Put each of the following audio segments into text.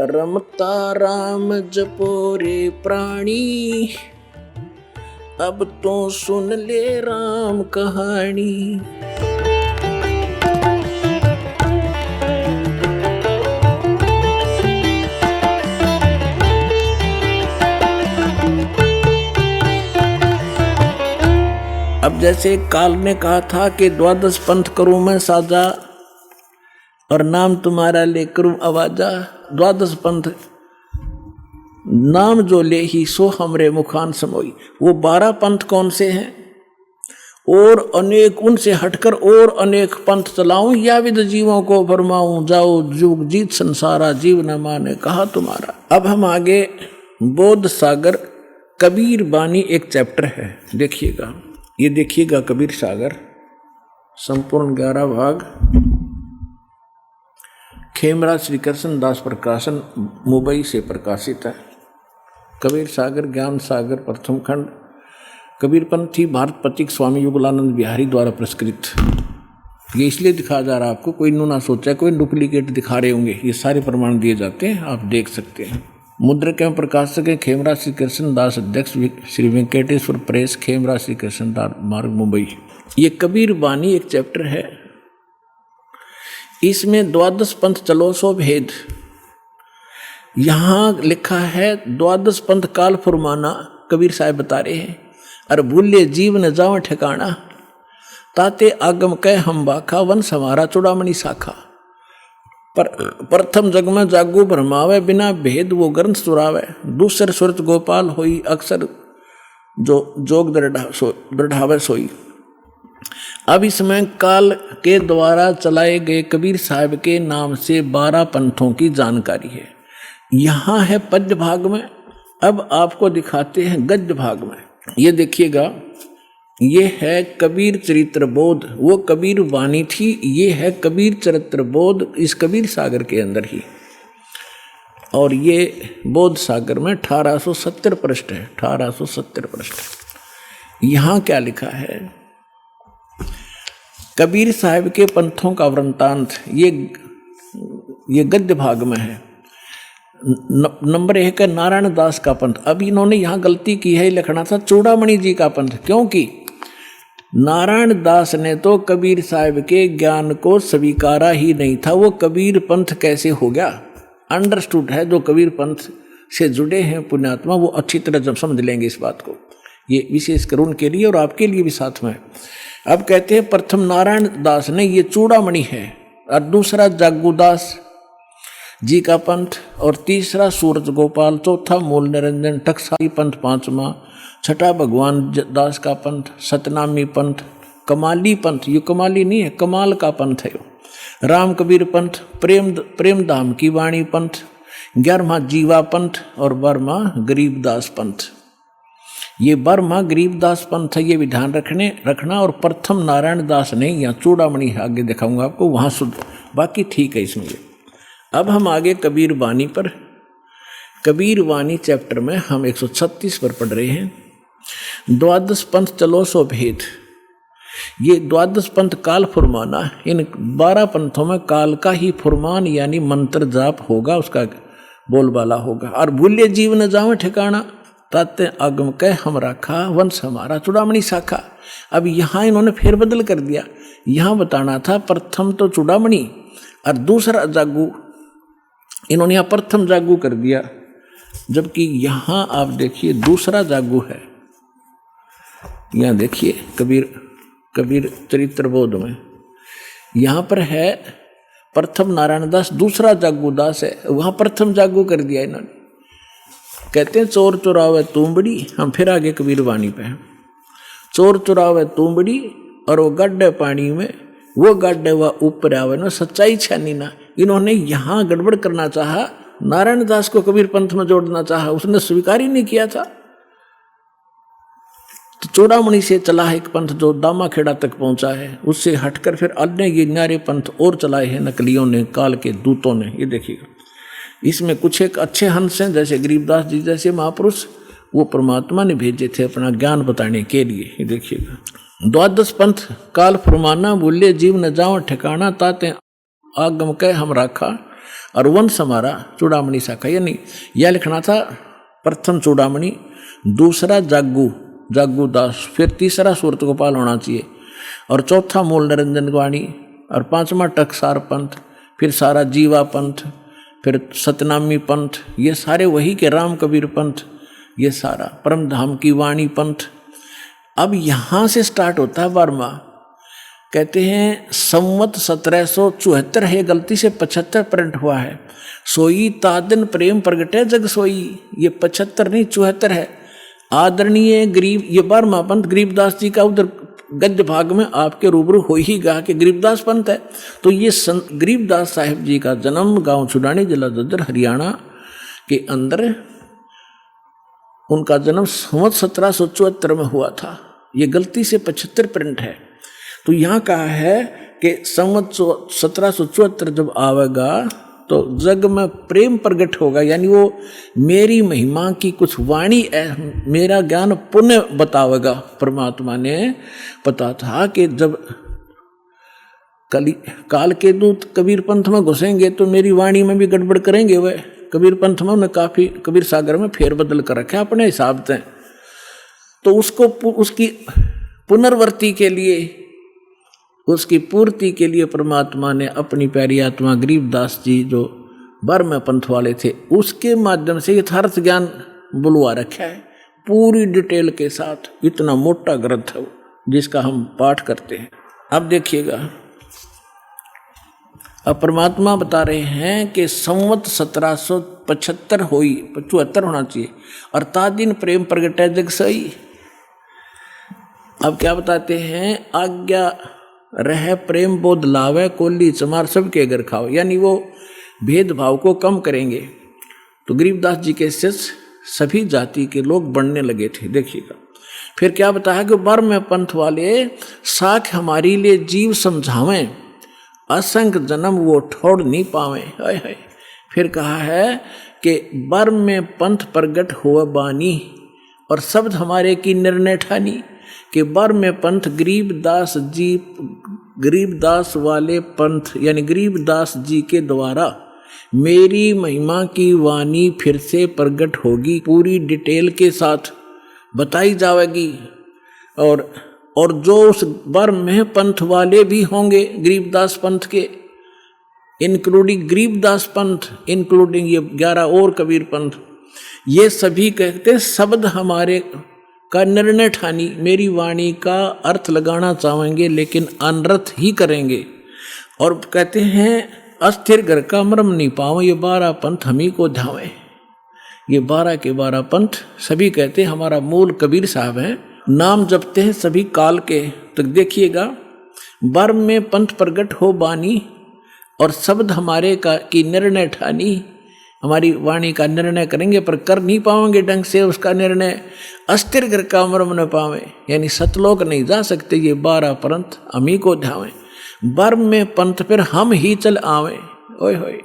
रमता राम जपो रे प्राणी, अब तो सुन ले राम कहानी। अब जैसे काल ने कहा था कि द्वादश पंथ करूं मैं साजा और नाम तुम्हारा ले करूं आवाजा। द्वादश पंथ नाम जो ले ही सो हमरे मुखान समोई। वो 12 पंथ कौन से हैं और अनेक उनसे हटकर और अनेक पंथ चलाऊं या विद जीवों को फरमाऊं। जाओ जुग जीत संसारा जीव न माने कहा तुम्हारा। अब हम आगे बोध सागर कबीर बानी एक चैप्टर है, देखिएगा। ये देखिएगा कबीर सागर संपूर्ण 11 भाग, खेमरा श्री कृष्ण दास प्रकाशन मुंबई से प्रकाशित है। कबीर सागर ज्ञान सागर प्रथम खंड कबीरपंथी भारत पथिक स्वामी युगलानंद बिहारी द्वारा पुरस्कृत। ये इसलिए दिखाया जा रहा है आपको, कोई ना सोचा कोई डुप्लीकेट दिखा रहे होंगे। ये सारे प्रमाण दिए जाते हैं, आप देख सकते हैं। मुद्रक एवं प्रकाशक है खेमरा श्री कृष्ण दास, अध्यक्ष श्री वेंकटेश्वर प्रेस, खेमरा श्री कृष्ण दास मार्ग मुंबई। ये कबीर बानी एक चैप्टर है। इसमें द्वादश पंथ चलो सो भेद। यहां लिखा है द्वादश पंथ काल फुरमाना, कबीर साहब बता रहे हैं। अरे भूले जीव न जाओ ठिकाना, ताते आगम कह हम बाखा, वंश हमारा चूड़ामणि शाखा। पर प्रथम जग में जागू भरमावे, बिना भेद वो ग्रंथ सुरावे। दूसर सुरत गोपाल होई, अक्सर जो जोग दृढ़ावे सोई। अब इसमें काल के द्वारा चलाए गए कबीर साहब के नाम से 12 पंथों की जानकारी है। यहाँ है पद्य भाग में। अब आपको दिखाते हैं गद्य भाग में। ये देखिएगा, ये है कबीर चरित्र बोध, वो कबीर वाणी थी। ये है कबीर चरित्र बोध इस कबीर सागर के अंदर ही। और ये बोध सागर में 1870 पृष्ठ है, 1870 पृष्ठ। यहाँ क्या लिखा है, कबीर साहब के पंथों का वृंतांत। ये गद्य भाग में है। नंबर 1 है नारायण दास का पंथ। अब इन्होंने यहाँ गलती की है, लिखना था चूड़ामणि जी का पंथ, क्योंकि नारायण दास ने तो कबीर साहब के ज्ञान को स्वीकारा ही नहीं था। वो कबीर पंथ कैसे हो गया? अंडरस्टूड है, जो कबीर पंथ से जुड़े हैं पुण्यात्मा वो अच्छी तरह जब समझ लेंगे इस बात को। ये विशेषकर उनके लिए और आपके लिए भी साथ में। अब कहते हैं प्रथम नारायण दास ने, ये चूड़ामणि है, और दूसरा जागूदास जी का पंथ, और तीसरा सूरज गोपाल, चौथा मूल निरंजन टकसाली पंथ, पांचवा छठा भगवान दास का पंथ, सतनामी पंथ, कमाली पंथ, ये कमाली नहीं है कमाल का पंथ है, राम कबीर पंथ, प्रेम धाम की वाणी पंथ, 11वां जीवा पंथ और 12वां गरीबदास पंथ। ये 12वां गरीबदास पंथ है, ये भी ध्यान रखना। और प्रथम नारायण दास ने, यहाँ चूड़ामणि आगे दिखाऊंगा आपको, वहाँ शुद्ध, बाकी ठीक है इसमें। अब हम आगे कबीर वाणी पर, कबीर वाणी चैप्टर में हम 136 पर पढ़ रहे हैं। द्वादश पंथ चलो सो भेद। ये द्वादश पंथ काल फुरमाना, इन 12 पंथों में काल का ही फुरमान यानी मंत्र जाप होगा, उसका बोलबाला होगा। और भूले जीव न जाओ ठिकाना, ताते आगम कह हम राखा, वंश हमारा चूड़ामणि शाखा। अब यहाँ इन्होंने फेरबदल कर दिया। यहाँ बताना था प्रथम तो चूड़ामणि और दूसरा जागू, इन्होंने यहाँ प्रथम जागू कर दिया, जबकि यहाँ आप देखिए दूसरा जागू है। यहाँ देखिए कबीर चरित्र बोध में यहाँ पर है प्रथम नारायण दास, दूसरा जागू दास है, वहाँ प्रथम जागू कर दिया इन्होंने। कहते हैं चोर चुरावे तुमबड़ी, हम फिर आगे कबीर वाणी पे हैं। चोर चुरावे तुमबड़ी और वो गड्ढे पानी में, वो गड्ढे व ऊपर आवे ना, सच्चाई छानी ना। इन्होंने यहाँ गड़बड़ करना चाहा, नारायण दास को कबीर पंथ में जोड़ना चाहा, उसने स्वीकार ही नहीं किया था। तो चूड़ामणि से चला है एक पंथ जो दामाखेड़ा तक पहुंचा है, उससे हटकर फिर अन्य ये न्यारे पंथ और चलाए हैं नकलियों ने, काल के दूतों ने। ये देखिएगा, इसमें कुछ एक अच्छे हंस हैं, जैसे गरीबदास जी जैसे महापुरुष, वो परमात्मा ने भेजे थे अपना ज्ञान बताने के लिए। ये देखिएगा, द्वादश पंथ काल फरमाना, बोले जीव न जाओ ठिकाना, ताते आगम कह हम राखा, और वंश हमारा चूड़ामणि शाखा। यानी यह लिखना था प्रथम चूड़ामणि, दूसरा जागू दास, फिर तीसरा सूरत गोपाल होना चाहिए, और चौथा मूल निरंजन वाणी, और पांचवा टकसार पंथ, फिर सारा जीवा पंथ, फिर सतनामी पंथ, ये सारे वही के राम कबीर पंथ, ये सारा परम धाम की वाणी पंथ। अब यहाँ से स्टार्ट होता है वर्मा। कहते हैं संवत 1774 है, गलती से 75 प्रिंट हुआ है। सोई तादन प्रेम प्रगटे जग सोई, ये 75 नहीं 74 है। आदरणीय गरीब, ये 12वां पंथ गरीबदास जी का उधर गद्य भाग में आपके रूबरू हो ही गा कि गरीबदास पंथ है। तो ये गरीबदास साहिब जी का जन्म गांव छुडानी, जिला जज्जर, हरियाणा के अंदर उनका जन्म संवत 1774 में हुआ था। ये गलती से 75 प्रिंट है। तो यहाँ कहा है कि संवत 1774 जब आवेगा तो जग में प्रेम प्रगट होगा, यानी वो मेरी महिमा की कुछ वाणी मेरा ज्ञान पुण्य बतावेगा। परमात्मा ने पता था कि जब काल के दूत कबीर पंथ में घुसेंगे तो मेरी वाणी में भी गड़बड़ करेंगे। वह कबीर पंथ में उन्हें काफी कबीर सागर में फेर बदल कर रखे अपने हिसाब से। तो उसको उसकी पुनर्वर्ती के लिए, उसकी पूर्ति के लिए परमात्मा ने अपनी प्यारी आत्मा गरीबदास जी जो 12वें पंथ वाले थे उसके माध्यम से यथार्थ ज्ञान बुलवा रखा है पूरी डिटेल के साथ। इतना मोटा ग्रंथ है जिसका हम पाठ करते हैं। अब देखिएगा, अब परमात्मा बता रहे हैं कि संवत 1775 हुई, 75 होना चाहिए, और तादिन प्रेम प्रगटे जग सई। अब क्या बताते हैं, आज्ञा रह प्रेम बोध लावे, कोली चमार सबके घर खाओ, यानी वो भेदभाव को कम करेंगे। तो गरीबदास जी के शिष्य सभी जाति के लोग बनने लगे थे। देखिएगा फिर क्या बताया कि 12वें पंथ वाले साख हमारी लिए जीव समझावें, असंख्य जन्म वो छोड़ नहीं पावे। हाय हाय। फिर कहा है कि 12वें पंथ प्रगट हुआ बानी, और शब्द हमारे की निर्णय ठानी कि 12वें पंथ गरीबदास जी, गरीबदास वाले पंथ यानी गरीबदास जी के द्वारा मेरी महिमा की वाणी फिर से प्रगट होगी, पूरी डिटेल के साथ बताई जाएगी। और जो उस 12वें पंथ वाले भी होंगे गरीबदास पंथ के, इंक्लूडिंग गरीबदास पंथ, इंक्लूडिंग ये 11 और कबीर पंथ, ये सभी कहते हैं शब्द हमारे का निर्णय ठानी, मेरी वाणी का अर्थ लगाना चाहेंगे लेकिन अनर्थ ही करेंगे। और कहते हैं अस्थिर घर का मर्म नहीं पावे, ये 12 पंथ हम ही को ध्यावे। ये 12 के 12 पंथ सभी कहते हैं हमारा मूल कबीर साहब हैं, नाम जपते हैं सभी काल के। तो देखिएगा 12वें पंथ प्रगट हो बानी, और शब्द हमारे का की निर्णय ठानी, हमारी वाणी का निर्णय करेंगे पर कर नहीं पाएंगे ढंग से उसका निर्णय। अस्थिर घर का मर्म न पावे, यानी सतलोक नहीं जा सकते, ये 12 पंथ हम ही को ध्यावे। 12वें पंथ फिर हम ही चल आवे। ओए होए,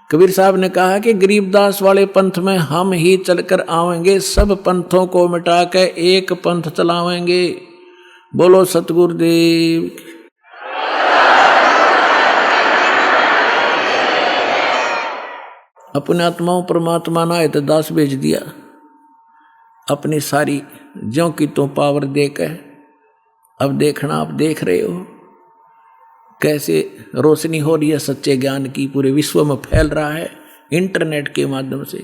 कबीर साहब ने कहा कि गरीबदास वाले पंथ में हम ही चलकर आवेंगे, सब पंथों को मिटा के एक पंथ चलावेंगे। बोलो सतगुरुदेव। अपने आत्माओं परमात्मा ना है तो दास भेज दिया, अपनी सारी ज्यों की तो पावर देकर। अब देखना, आप देख रहे हो कैसे रोशनी हो रही है सच्चे ज्ञान की, पूरे विश्व में फैल रहा है इंटरनेट के माध्यम से,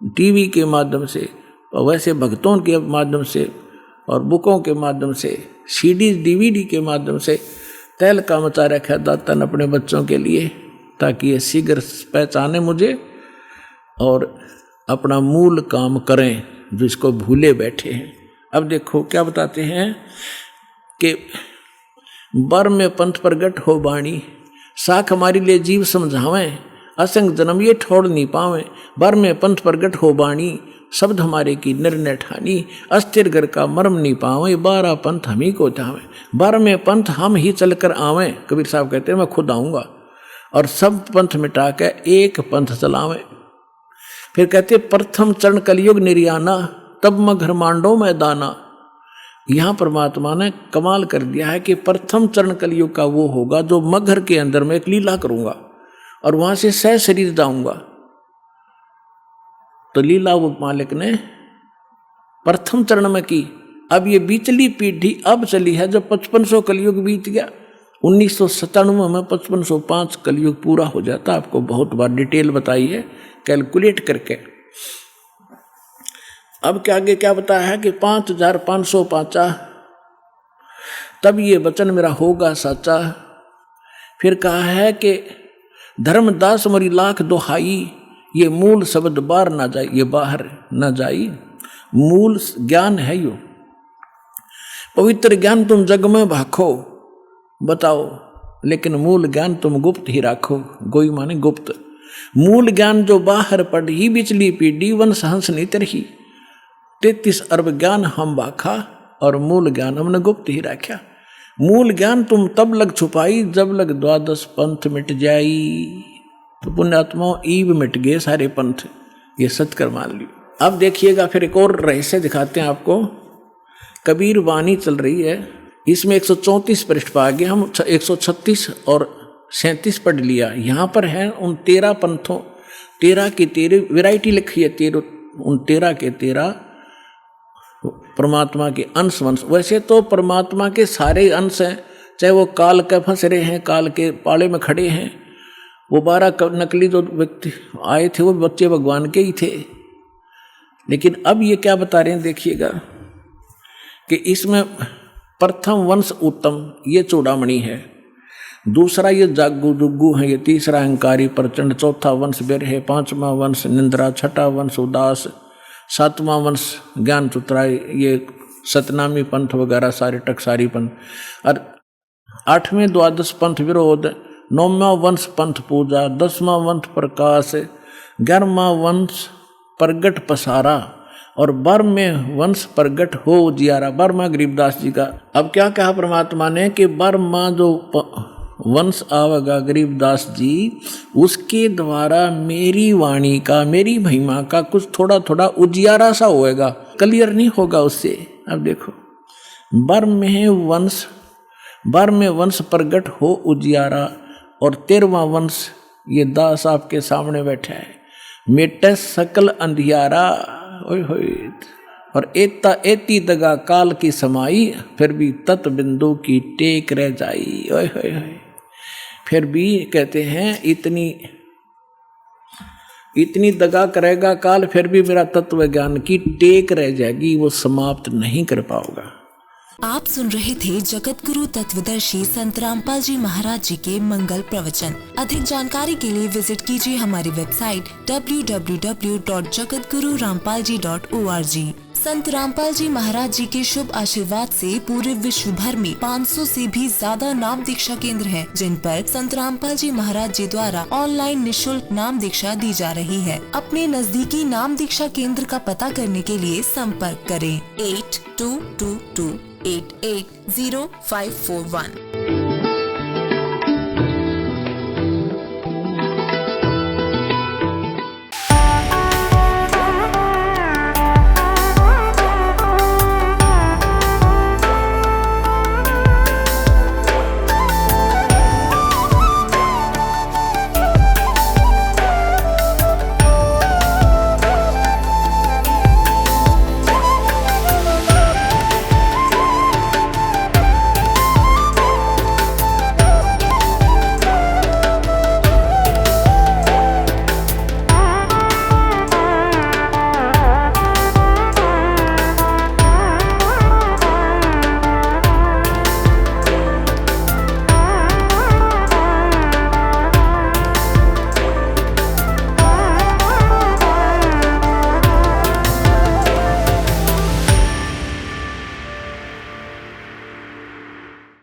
टीवी के माध्यम से, और वैसे भक्तों के माध्यम से, और बुकों के माध्यम से, सीडीज डीवीडी के माध्यम से। तहलका मचा रखा है दाता ने अपने बच्चों के लिए, ताकि ये शीघ्र पहचाने मुझे और अपना मूल काम करें जो इसको भूले बैठे हैं। अब देखो क्या बताते हैं कि 12वें पंथ प्रगट हो बाणी, साख हमारी लिए जीव समझावें, असंग जन्म ये छोड़ नहीं पावे। 12वें पंथ प्रगट हो बाणी, शब्द हमारे की निर्णय ठानी, अस्थिर घर का मर्म नहीं पावे। 12 पंथ हम ही को चाहें, 12वें पंथ हम ही चलकर आवें। कबीर साहब कहते हैं मैं खुद आऊँगा और सब पंथ मिटा के एक पंथ चलावें। फिर कहते प्रथम चरण कलयुग निर्याना, तब मैं घर मांडो में दाना। यहाँ परमात्मा ने कमाल कर दिया है कि प्रथम चरण कलयुग का वो होगा जो मगर के अंदर में एक लीला करूँगा, और वहां से सह शरीर जाऊंगा। तो लीला वो मालिक ने प्रथम चरण में की। अब ये बीचली पीढ़ी अब चली है, जब 5500 कलयुग बीत गया, 1997 में 5505 कलयुग पूरा हो जाता। आपको बहुत बार डिटेल बताई है कैलकुलेट करके। अब क्या आगे क्या बताया है कि 5505 तब ये वचन मेरा होगा साचा। फिर कहा है कि धर्मदास मरी लाख दोहाई, ये मूल शब्द बाहर ना जाए, ये बाहर ना जाई। मूल ज्ञान है यो, पवित्र ज्ञान तुम जग में भाखो, बताओ, लेकिन मूल ज्ञान तुम गुप्त ही राखो। गोई माने गुप्त। मूल ज्ञान जो बाहर पढ़ी, बिचली पीढ़ी वंश हंस नीतर ही। 33 अरब ज्ञान हम बाखा, और मूल ज्ञान हमने गुप्त ही रखा। मूल ज्ञान तुम तब लग छुपाई, जब लग 12 पंथ मिट जाई। तो पुण्यात्माओं ईब मिट गए सारे पंथ, ये सत्कर मान लियो। अब देखिएगा फिर एक और रहस्य दिखाते हैं आपको। कबीर वाणी चल रही है, इसमें 134 पृष्ठ पर आगे हम 136 और 37 पढ़ लिया। यहाँ पर है उन 13 पंथों, 13 की 13 वैरायटी लिखी है, 13 के 13 परमात्मा के अंश वंश। वैसे तो परमात्मा के सारे अंश हैं, चाहे वो काल के फंस रहे हैं, काल के पाले में खड़े हैं। वो 12 नकली जो व्यक्ति आए थे वो बच्चे भगवान के ही थे। लेकिन अब ये क्या बता रहे हैं देखिएगा कि इसमें प्रथम वंश उत्तम, ये चूड़ामणि है। दूसरा ये जागू जुग्गू है, ये तीसरा अहंकारी प्रचंड, चौथा वंश बेर है, 5वां वंश निंद्रा, 6ठा वंश उदास, 7वां वंश ज्ञान चुतराई, ये सतनामी पंथ वगैरह सारे टकसारी पंथ, और 8वें 12 पंथ विरोध, 9वां वंश पंथ पूजा, 10वां वंश प्रकाश, 11वां वंश प्रगट पसारा, और 12वें वंश प्रगट हो उजियारा। 12वां गरीबदास जी का। अब क्या कहा परमात्मा ने कि 12वां जो वंश आवेगा गरीबदास जी, उसके द्वारा मेरी वाणी का, मेरी महिमा का कुछ थोड़ा थोड़ा उजियारा सा होएगा, क्लियर नहीं होगा उससे। अब देखो 12वें वंश प्रगट हो उजियारा, और 13वां वंश ये दास आपके सामने बैठा है, मेटे सकल अंधियारा। ओए होए, और एती दगा काल की समाई, फिर भी तत् बिंदु की टेक रह जाई। ओए होए होए, फिर भी कहते हैं इतनी दगा करेगा काल, फिर भी मेरा तत्व ज्ञान की टेक रह जाएगी, वो समाप्त नहीं कर पाओगा। आप सुन रहे थे जगत गुरु तत्वदर्शी संत रामपाल जी महाराज जी के मंगल प्रवचन। अधिक जानकारी के लिए विजिट कीजिए हमारी वेबसाइट www.jagatgururampalji.org। संत रामपाल जी महाराज जी के शुभ आशीर्वाद से पूरे विश्व भर में 500 से भी ज्यादा नाम दीक्षा केंद्र हैं, जिन पर संत रामपाल जी महाराज जी द्वारा ऑनलाइन निशुल्क नाम दीक्षा दी जा रही है। अपने नजदीकी नाम दीक्षा केंद्र का पता करने के लिए संपर्क करें 8222880541।